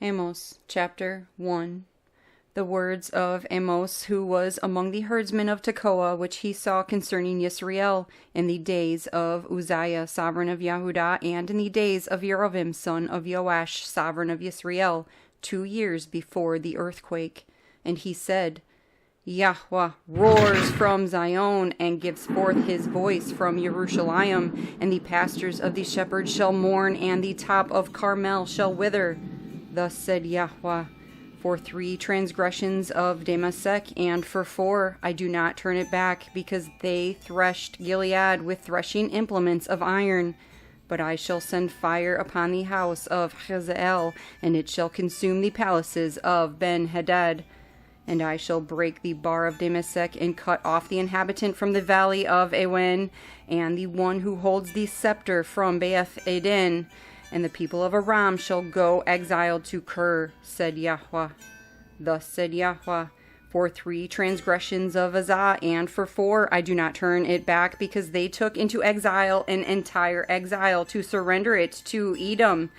Amos chapter 1. The words of Amos, who was among the herdsmen of Tekoa, which he saw concerning Yisrael in the days of Uzziah, sovereign of Yehudah, and in the days of Yerovim, son of Joash, sovereign of Yisrael, 2 years before the earthquake. And he said, Yahuah roars from Zion, and gives forth his voice from Jerusalem, and the pastures of the shepherds shall mourn, and the top of Carmel shall wither. Thus said Yahuah, for 3 transgressions of Amos Ch, and for 4 I do not turn it back, because they threshed Gilead with threshing implements of iron. But I shall send fire upon the house of Hazael, and it shall consume the palaces of Ben-Hadad. And I shall break the bar of Damascus, and cut off the inhabitant from the valley of Awen, and the one who holds the scepter from Beth Eden. And the people of Aram shall go exiled to Kir, said Yahuah. Thus said Yahuah, for 3 transgressions of Azah, and for 4 I do not turn it back, because they took into exile an entire exile to surrender it to Edom.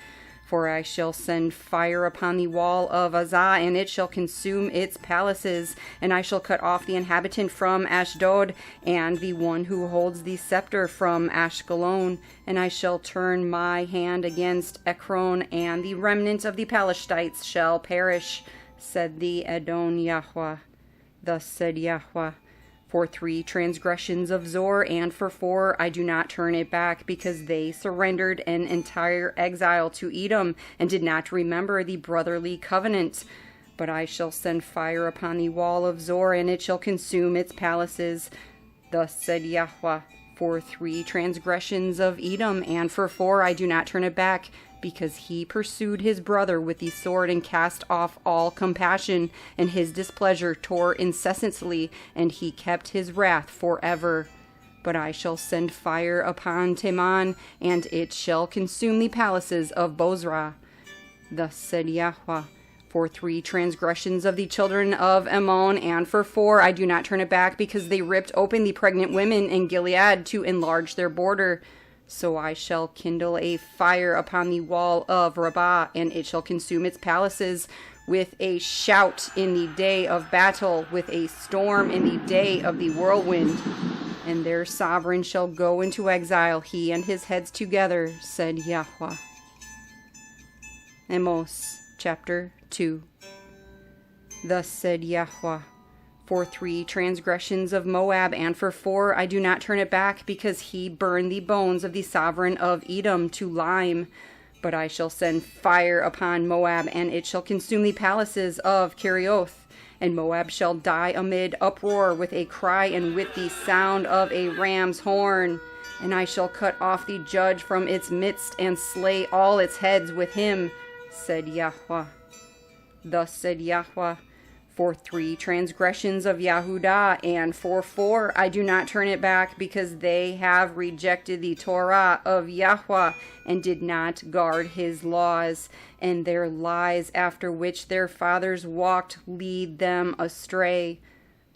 For I shall send fire upon the wall of Azah, and it shall consume its palaces. And I shall cut off the inhabitant from Ashdod, and the one who holds the scepter from Ashkelon. And I shall turn my hand against Ekron, and the remnant of the Palestites shall perish, said the Adon Yahuah. Thus said Yahuah, for 3 transgressions of Zor, and for 4 I do not turn it back, because they surrendered an entire exile to Edom, and did not remember the brotherly covenant. But I shall send fire upon the wall of Zor, and it shall consume its palaces. Thus said Yahuah, for 3 transgressions of Edom, and for 4 I do not turn it back, because he pursued his brother with the sword, and cast off all compassion, and his displeasure tore incessantly, and he kept his wrath forever. But I shall send fire upon Teman, and it shall consume the palaces of Bozrah. Thus said Yahuah, for 3 transgressions of the children of Ammon, and for 4 I do not turn it back, because they ripped open the pregnant women in Gilead to enlarge their border. So I shall kindle a fire upon the wall of Rabbah, and it shall consume its palaces with a shout in the day of battle, with a storm in the day of the whirlwind. And their sovereign shall go into exile, he and his heads together, said Yahuah. Amos chapter 2. Thus said Yahuah, for 3 transgressions of Moab, and for 4 I do not turn it back, because he burned the bones of the sovereign of Edom to lime. But I shall send fire upon Moab, and it shall consume the palaces of Kerioth. And Moab shall die amid uproar, with a cry, and with the sound of a ram's horn. And I shall cut off the judge from its midst, and slay all its heads with him, said Yahuah. Thus said Yahuah, for 3 transgressions of Yehudah, and for 4 I do not turn it back, because they have rejected the Torah of Yahuah, and did not guard his laws, and their lies after which their fathers walked lead them astray.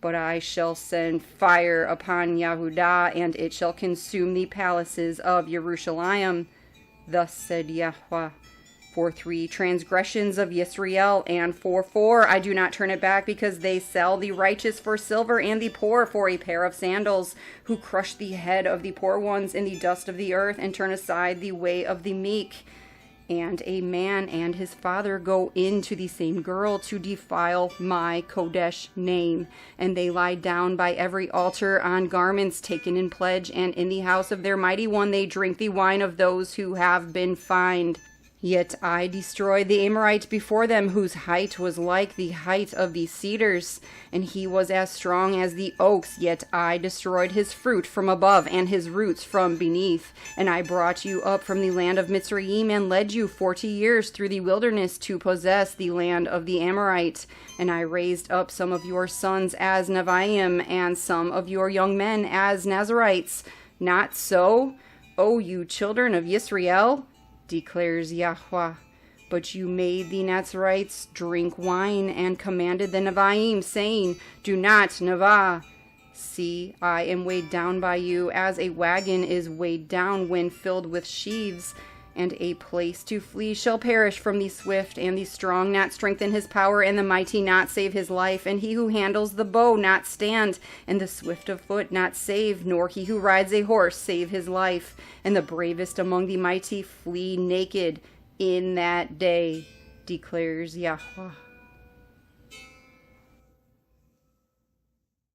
But I shall send fire upon Yehudah, and it shall consume the palaces of Jerusalem. Thus said Yahuah, for 3 transgressions of Yisrael, and for 4 I do not turn it back, because they sell the righteous for silver, and the poor for a pair of sandals, who crush the head of the poor ones in the dust of the earth, and turn aside the way of the meek. And a man and his father go in to the same girl to defile my Kodesh name, and they lie down by every altar on garments taken in pledge, and in the house of their mighty one they drink the wine of those who have been fined. Yet I destroyed the Amorite before them, whose height was like the height of the cedars, and he was as strong as the oaks. Yet I destroyed his fruit from above, and his roots from beneath. And I brought you up from the land of Mitzrayim, and led you 40 years through the wilderness to possess the land of the Amorite. And I raised up some of your sons as Neviim, and some of your young men as Nazarites. Not so, O you children of Yisrael, declares Yahuah. But you made the Nazarites drink wine, and commanded the Neviim, saying, do not Nevah. See, I am weighed down by you, as a wagon is weighed down when filled with sheaves. and a place to flee shall perish from the swift, and the strong not strengthen his power, and the mighty not save his life, and he who handles the bow not stand, and the swift of foot not save, nor he who rides a horse save his life, and the bravest among the mighty flee naked in that day, declares Yahuah.